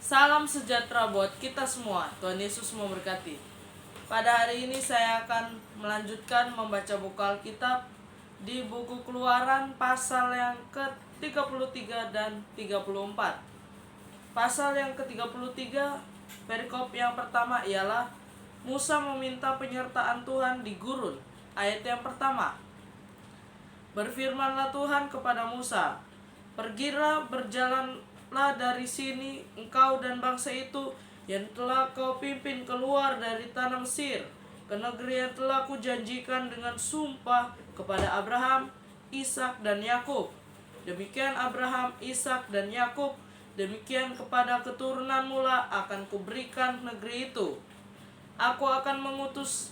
Salam sejahtera buat kita semua. Tuhan Yesus memberkati. Pada hari ini saya akan melanjutkan membaca buku Alkitab di buku Keluaran pasal yang ke-33 dan 34. Pasal yang ke-33, perikop yang pertama ialah Musa meminta penyertaan Tuhan di gurun. Ayat yang pertama. Berfirmanlah Tuhan kepada Musa, "Pergilah, berjalanlah dari sini, engkau dan bangsa itu yang telah kau pimpin keluar dari tanah Mesir, ke negeri yang telah kujanjikan dengan sumpah kepada Abraham, Ishak dan Yakub. Demikian Abraham, Ishak dan Yakub, demikian kepada keturunanmu lah akan kuberikan negeri itu. Aku akan mengutus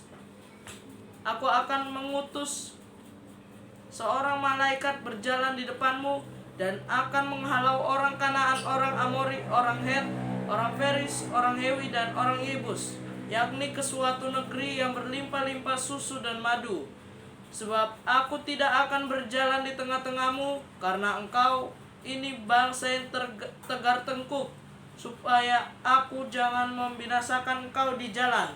seorang malaikat berjalan di depanmu dan akan menghalau orang Kanaan, orang Amori, orang Het, orang Feris, orang Hewi dan orang Yebus, yakni ke suatu negeri yang berlimpah-limpah susu dan madu. Sebab aku tidak akan berjalan di tengah-tengahmu, karena engkau ini bangsa yang tegar tengkuk, supaya aku jangan membinasakan engkau di jalan."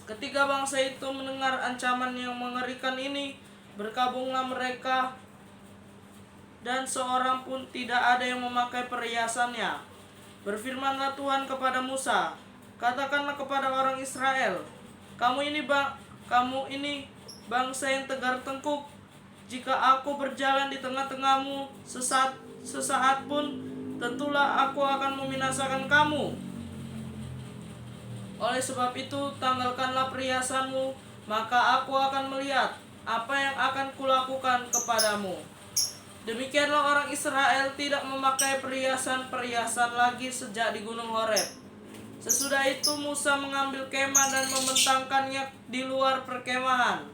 Ketika bangsa itu mendengar ancaman yang mengerikan ini, berkabunglah mereka, dan seorang pun tidak ada yang memakai perhiasannya. Berfirmanlah Tuhan kepada Musa, "Katakanlah kepada orang Israel, kamu ini bangsa yang tegar tengkuk. Jika aku berjalan di tengah-tengahmu sesaat pun, tentulah aku akan membinasakan kamu. Oleh sebab itu, tanggalkanlah perhiasanmu, maka aku akan melihat apa yang akan kulakukan kepadamu." Demikianlah orang Israel tidak memakai perhiasan-perhiasan lagi sejak di Gunung Horeb. Sesudah itu Musa mengambil kemah dan membentangkannya di luar perkemahan,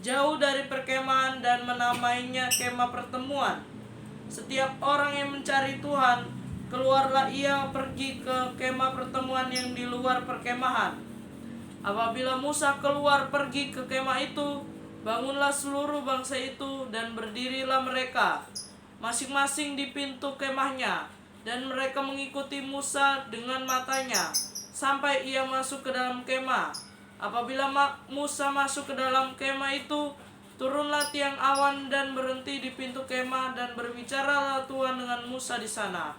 jauh dari perkemahan, dan menamainya kemah pertemuan. Setiap orang yang mencari Tuhan, keluarlah ia pergi ke kemah pertemuan yang di luar perkemahan. Apabila Musa keluar pergi ke kemah itu, bangunlah seluruh bangsa itu dan berdirilah mereka, masing-masing di pintu kemahnya, dan mereka mengikuti Musa dengan matanya, sampai ia masuk ke dalam kemah. Apabila Musa masuk ke dalam kemah itu, turunlah tiang awan dan berhenti di pintu kemah, dan berbicaralah Tuhan dengan Musa di sana.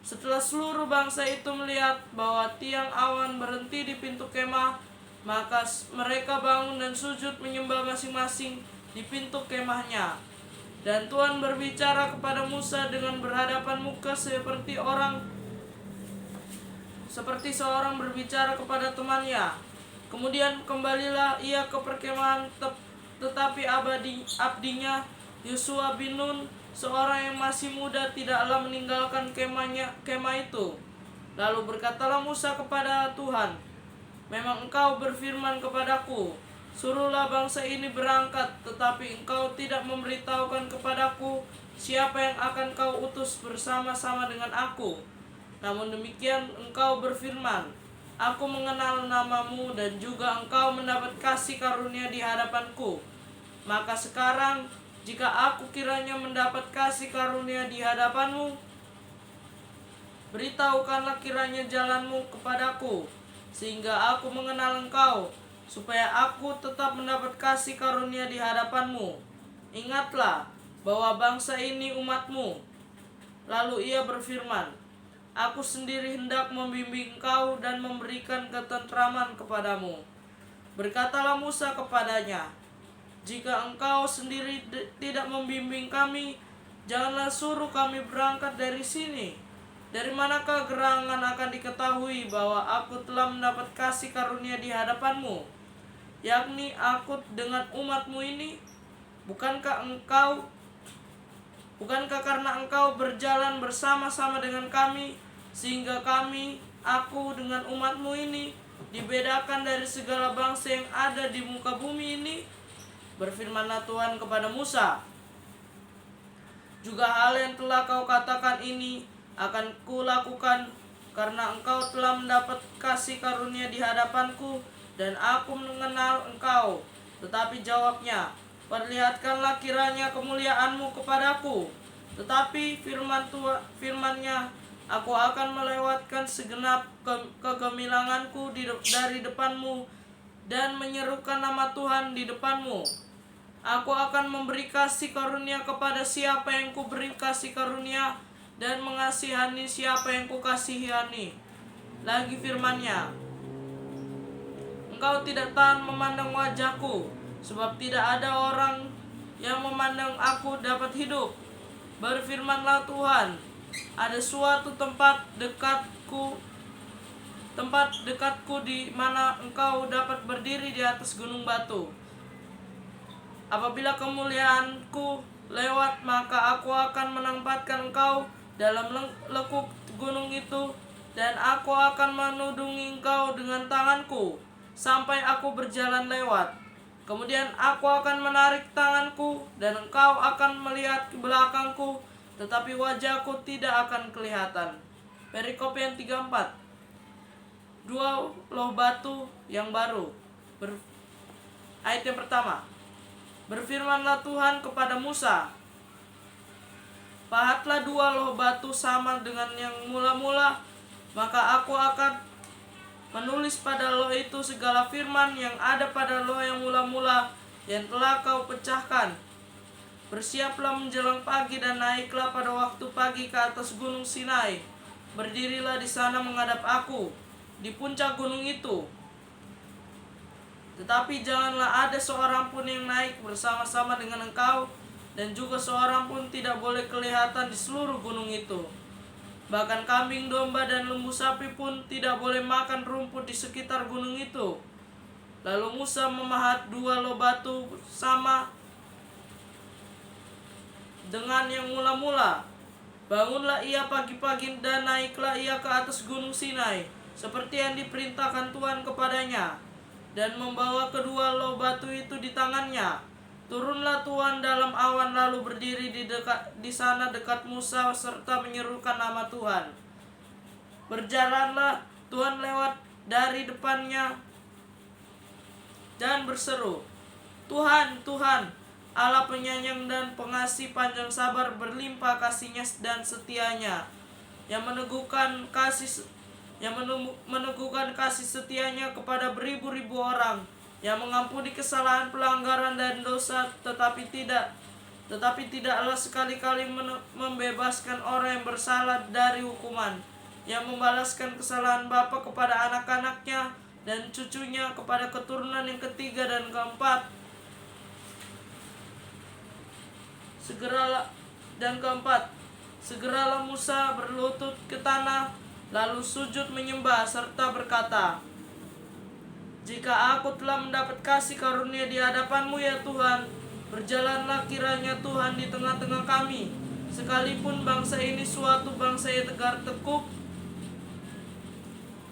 Setelah seluruh bangsa itu melihat bahwa tiang awan berhenti di pintu kemah, maka mereka bangun dan sujud menyembah masing-masing di pintu kemahnya. Dan Tuhan berbicara kepada Musa dengan berhadapan muka seperti seorang berbicara kepada temannya. Kemudian kembalilah ia ke perkemahan, tetapi abdinya Yosua bin Nun, seorang yang masih muda, tidaklah meninggalkan kemah itu. Lalu berkatalah Musa kepada Tuhan, "Memang engkau berfirman kepadaku, suruhlah bangsa ini berangkat, tetapi engkau tidak memberitahukan kepadaku siapa yang akan kau utus bersama-sama dengan aku. Namun demikian engkau berfirman, aku mengenal namamu dan juga engkau mendapat kasih karunia di hadapanku. Maka sekarang, jika aku kiranya mendapat kasih karunia di hadapanmu, beritahukanlah kiranya jalanmu kepadaku, sehingga aku mengenal engkau, supaya aku tetap mendapat kasih karunia di hadapanmu. Ingatlah bahwa bangsa ini umatmu." Lalu ia berfirman, "Aku sendiri hendak membimbing engkau dan memberikan ketentraman kepadamu." Berkatalah Musa kepadanya, "Jika engkau sendiri tidak membimbing kami, janganlah suruh kami berangkat dari sini. Dari manakah gerangan akan diketahui bahwa aku telah mendapat kasih karunia di hadapanmu, yakni aku dengan umatmu ini? Bukankah karena engkau berjalan bersama-sama dengan kami, sehingga aku dengan umatmu ini, dibedakan dari segala bangsa yang ada di muka bumi ini?" Berfirmanlah Tuhan kepada Musa, "Juga hal yang telah kau katakan ini akan kulakukan, karena engkau telah mendapat kasih karunia di hadapanku, dan aku mengenal engkau." Tetapi jawabnya, "Perlihatkanlah kiranya kemuliaanmu kepadaku." Tetapi firman-Nya, Aku akan melewatkan segenap kegemilanganku dari depanmu dan menyerukan nama Tuhan di depanmu. Aku akan memberi kasih karunia kepada siapa yang kuberi kasih karunia, dan mengasihani siapa yang kukasihani. Lagi firman-Nya, engkau tidak tahan memandang wajahku, sebab tidak ada orang yang memandang aku dapat hidup. Berfirmanlah Tuhan, ada suatu tempat dekatku di mana engkau dapat berdiri di atas gunung batu. Apabila kemuliaanku lewat, maka aku akan menempatkan engkau dalam lekuk gunung itu, dan aku akan menudungi engkau dengan tanganku sampai aku berjalan lewat. Kemudian aku akan menarik tanganku, dan engkau akan melihat ke belakangku, tetapi wajahku tidak akan kelihatan. Perikop yang 34. Dua loh batu yang baru. Ayat yang pertama. Berfirmanlah Tuhan kepada Musa, pahatlah dua loh batu sama dengan yang mula-mula, maka aku akan menulis pada loh itu segala firman yang ada pada loh yang mula-mula yang telah kau pecahkan. Bersiaplah menjelang pagi dan naiklah pada waktu pagi ke atas gunung Sinai. Berdirilah di sana menghadap aku di puncak gunung itu. Tetapi janganlah ada seorang pun yang naik bersama-sama dengan engkau, dan juga seorang pun tidak boleh kelihatan di seluruh gunung itu. Bahkan kambing domba dan lembu sapi pun tidak boleh makan rumput di sekitar gunung itu. Lalu Musa memahat dua loh batu sama dengan yang mula-mula. Bangunlah ia pagi-pagi dan naiklah ia ke atas gunung Sinai, seperti yang diperintahkan Tuhan kepadanya, dan membawa kedua loh batu itu di tangannya. Turunlah Tuhan dalam awan, lalu berdiri di sana dekat Musa serta menyerukan nama Tuhan. Berjalanlah Tuhan lewat dari depannya dan berseru, Tuhan, Tuhan, Allah penyayang dan pengasih, panjang sabar, berlimpah kasihnya dan setianya, yang meneguhkan kasih setianya kepada beribu-ribu orang, yang mengampuni kesalahan, pelanggaran dan dosa, tetapi tidaklah sekali-kali membebaskan orang yang bersalah dari hukuman, yang membalaskan kesalahan bapa kepada anak-anaknya dan cucunya kepada keturunan yang ketiga dan keempat. Segeralah Musa berlutut ke tanah, lalu sujud menyembah serta berkata, jika aku telah mendapat kasih karunia di hadapanmu ya Tuhan, berjalanlah kiranya Tuhan di tengah-tengah kami, sekalipun bangsa ini suatu bangsa yang tegar tekuk,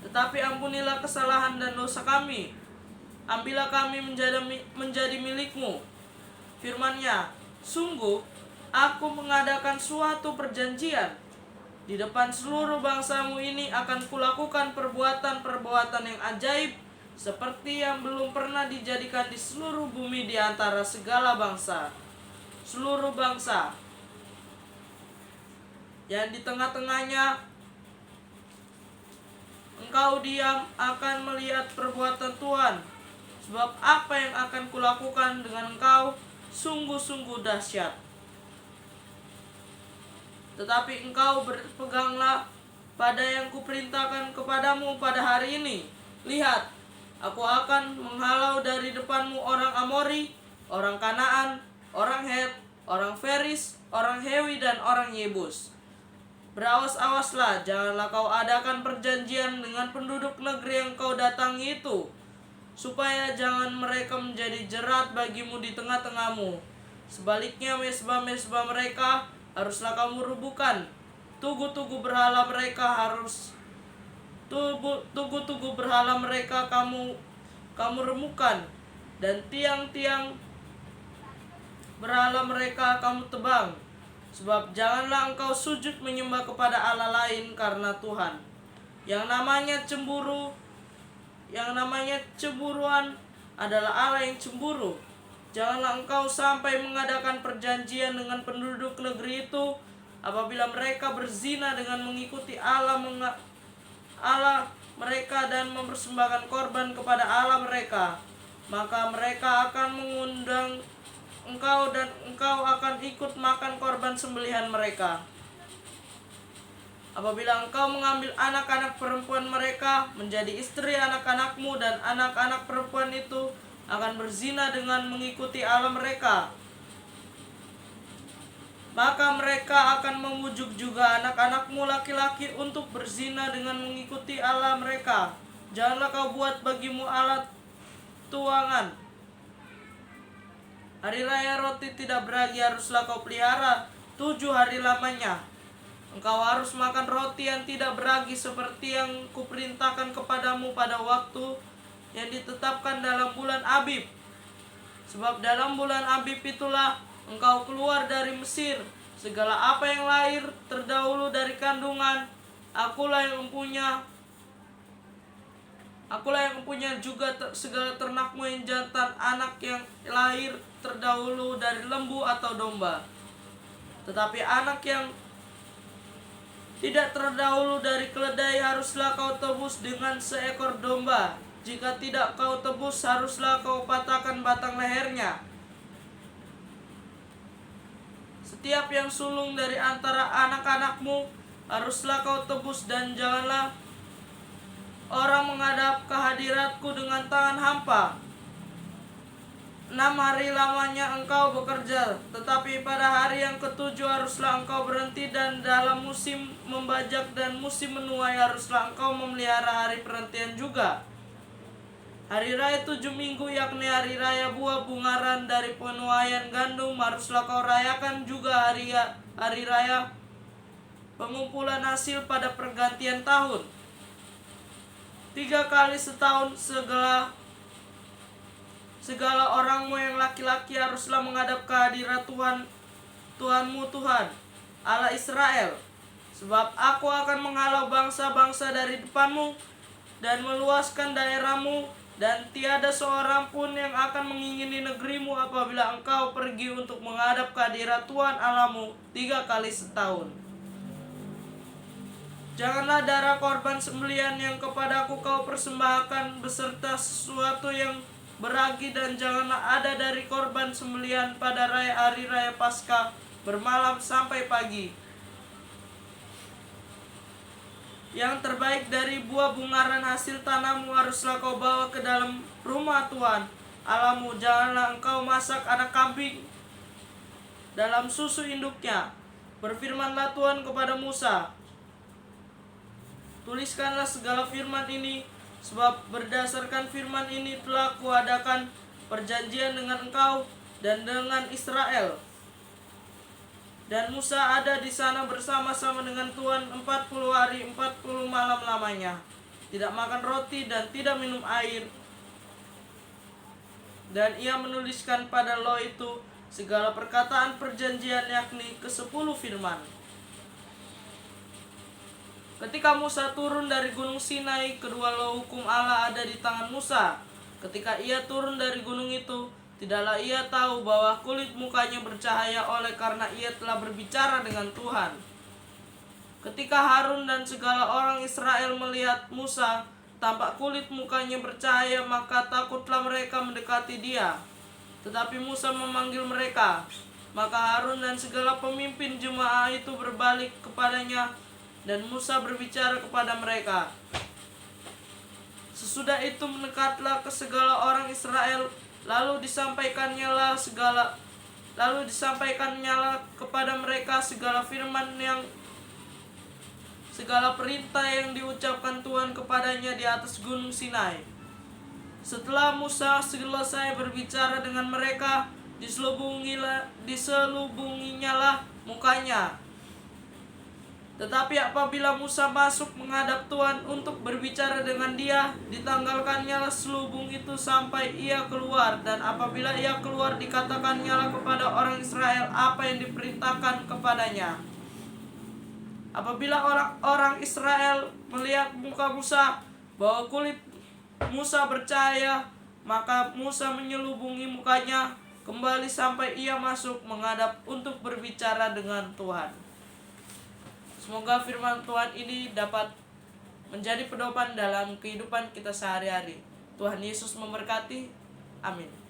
tetapi ampunilah kesalahan dan dosa kami. Ambillah kami menjadi milikmu. Firman-Nya, sungguh aku mengadakan suatu perjanjian. Di depan seluruh bangsamu ini akan kulakukan perbuatan-perbuatan yang ajaib, seperti yang belum pernah dijadikan di seluruh bumi di antara segala bangsa. Seluruh bangsa yang di tengah-tengahnya engkau diam akan melihat perbuatan Tuhan, sebab apa yang akan kulakukan dengan engkau sungguh-sungguh dahsyat. Tetapi engkau berpeganglah pada yang kuperintahkan kepadamu pada hari ini. Lihat, aku akan menghalau dari depanmu orang Amori, orang Kanaan, orang Het, orang Feris, orang Hewi, dan orang Yebus. Berawas-awaslah, janganlah kau adakan perjanjian dengan penduduk negeri yang kau datangi itu, supaya jangan mereka menjadi jerat bagimu di tengah-tengahmu. Sebaliknya mesbah-mesbah mereka haruslah kamu rubuhkan. Tugu-tugu berhala mereka kamu remukkan, dan tiang-tiang berhala mereka kamu tebang. Sebab janganlah engkau sujud menyembah kepada Allah lain, karena Tuhan, yang namanya cemburuan adalah Allah yang cemburu. Janganlah engkau sampai mengadakan perjanjian dengan penduduk negeri itu, apabila mereka berzina dengan mengikuti Allah mereka dan mempersembahkan korban kepada Allah mereka, maka mereka akan mengundang engkau dan engkau akan ikut makan korban sembelihan mereka. Apabila engkau mengambil anak-anak perempuan mereka menjadi istri anak-anakmu, dan anak-anak perempuan itu akan berzina dengan mengikuti Allah mereka, maka mereka akan memujuk juga anak-anakmu laki-laki untuk berzina dengan mengikuti Allah mereka. Janganlah kau buat bagimu alat tuangan. Hari raya roti tidak beragi haruslah kau pelihara 7 hari lamanya. Engkau harus makan roti yang tidak beragi seperti yang kuperintahkan kepadamu pada waktu yang ditetapkan dalam bulan Abib. Sebab dalam bulan Abib itulah engkau keluar dari Mesir. Segala apa yang lahir terdahulu dari kandungan, akulah yang mempunyai juga segala ternakmu yang jantan, anak yang lahir terdahulu dari lembu atau domba. Tetapi anak yang tidak terdahulu dari keledai haruslah kau tebus dengan seekor domba. Jika tidak kau tebus, haruslah kau patahkan batang lehernya. Setiap yang sulung dari antara anak-anakmu haruslah kau tebus, dan janganlah orang menghadap ke hadiratku dengan tangan hampa. 6 hari lamanya engkau bekerja, tetapi pada hari yang ke-7 haruslah engkau berhenti, dan dalam musim membajak dan musim menuai haruslah engkau memelihara hari perhentian juga. Hari raya 7 minggu, yakni hari raya buah bungaran dari penuaian gandum, haruslah kau rayakan juga hari raya pengumpulan hasil pada pergantian tahun. 3 kali setahun segala orangmu yang laki-laki haruslah menghadap ke hadirat Tuhanmu Tuhan, Allah Israel. Sebab aku akan menghalau bangsa-bangsa dari depanmu dan meluaskan daerahmu, dan tiada seorang pun yang akan mengingini negerimu apabila engkau pergi untuk menghadap ke hadirat Tuhan Allahmu 3 kali setahun. Janganlah darah korban sembelihan yang kepadaku kau persembahkan beserta sesuatu yang beragi, dan janganlah ada dari korban sembelihan pada hari raya Paskah bermalam sampai pagi. Yang terbaik dari buah bungaran hasil tanahmu haruslah kau bawa ke dalam rumah Tuhan Allahmu. Janganlah engkau masak anak kambing dalam susu induknya. Berfirmanlah Tuhan kepada Musa, tuliskanlah segala firman ini, sebab berdasarkan firman ini telah kuadakan perjanjian dengan engkau dan dengan Israel. Dan Musa ada di sana bersama-sama dengan Tuhan 40 hari 40 malam lamanya, tidak makan roti dan tidak minum air. Dan ia menuliskan pada loh itu segala perkataan perjanjian, yakni ke-10 firman. Ketika Musa turun dari gunung Sinai, kedua loh hukum Allah ada di tangan Musa. Ketika ia turun dari gunung itu, tidaklah ia tahu bahwa kulit mukanya bercahaya oleh karena ia telah berbicara dengan Tuhan. Ketika Harun dan segala orang Israel melihat Musa, tampak kulit mukanya bercahaya, maka takutlah mereka mendekati dia. Tetapi Musa memanggil mereka. Maka Harun dan segala pemimpin jemaah itu berbalik kepadanya, dan Musa berbicara kepada mereka. Sesudah itu mendekatlah ke segala orang Israel, lalu disampaikannya kepada mereka segala perintah yang diucapkan Tuhan kepadanya di atas gunung Sinai. Setelah Musa selesai berbicara dengan mereka, diselubunginyalah mukanya. Tetapi apabila Musa masuk menghadap Tuhan untuk berbicara dengan dia, ditanggalkannya selubung itu sampai ia keluar. Dan apabila ia keluar, dikatakannya kepada orang Israel apa yang diperintahkan kepadanya. Apabila orang Israel melihat muka Musa, bahwa kulit Musa bercahaya, maka Musa menyelubungi mukanya kembali sampai ia masuk menghadap untuk berbicara dengan Tuhan. Semoga firman Tuhan ini dapat menjadi pedoman dalam kehidupan kita sehari-hari. Tuhan Yesus memberkati. Amin.